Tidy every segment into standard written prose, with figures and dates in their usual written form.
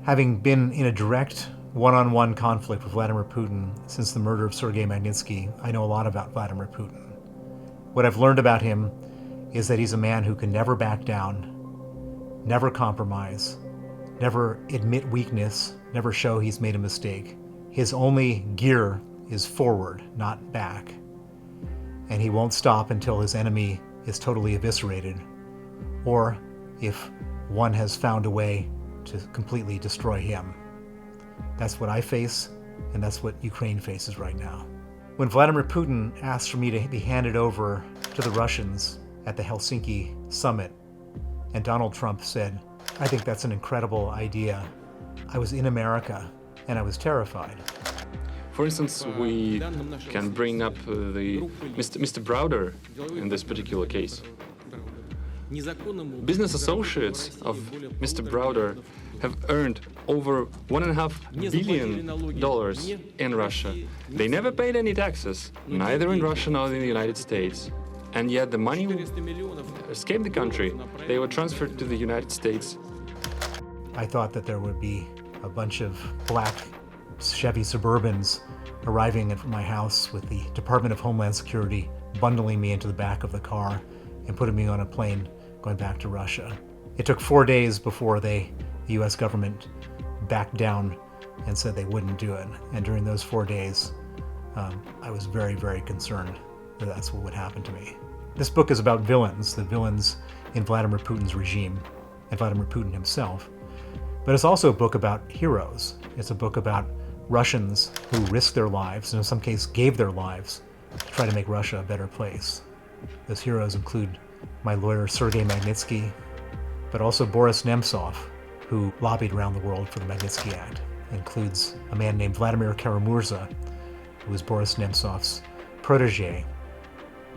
Having been in a direct one-on-one conflict with Vladimir Putin since the murder of Sergei Magnitsky, I know a lot about Vladimir Putin. What I've learned about him is that he's a man who can never back down, never compromise, never admit weakness, never show he's made a mistake. His only gear is forward, not back. And he won't stop until his enemy is totally eviscerated, or if one has found a way to completely destroy him. That's what I face, and that's what Ukraine faces right now. When Vladimir Putin asked for me to be handed over to the Russians at the Helsinki summit, and Donald Trump said, "I think that's an incredible idea," I was in America, and I was terrified. For instance, we can bring up Mr. Browder in this particular case. Business associates of Mr. Browder have earned over $1.5 billion in Russia. They never paid any taxes, neither in Russia nor in the United States. And yet the money escaped the country. They were transferred to the United States. I thought that there would be a bunch of black Chevy Suburbans arriving at my house with the Department of Homeland Security bundling me into the back of the car and putting me on a plane going back to Russia. It took 4 days before the US government backed down and said they wouldn't do it. And during those 4 days, I was very, very concerned that that's what would happen to me. This book is about villains, the villains in Vladimir Putin's regime and Vladimir Putin himself. But it's also a book about heroes. It's a book about Russians who risked their lives, and in some cases gave their lives, to try to make Russia a better place. Those heroes include my lawyer Sergei Magnitsky, but also Boris Nemtsov, who lobbied around the world for the Magnitsky Act. It includes a man named Vladimir Karamurza, who was Boris Nemtsov's protege,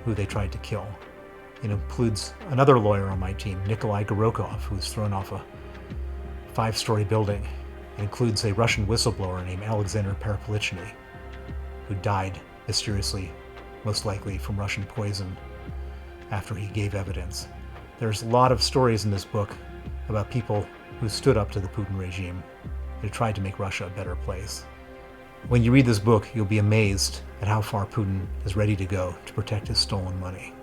who they tried to kill. It includes another lawyer on my team, Nikolai Gorokov, who was thrown off a 5-story building. It includes a Russian whistleblower named Alexander Parapolichny, who died mysteriously, most likely from Russian poison, after he gave evidence. There's a lot of stories in this book about people who stood up to the Putin regime and tried to make Russia a better place. When you read this book, you'll be amazed at how far Putin is ready to go to protect his stolen money.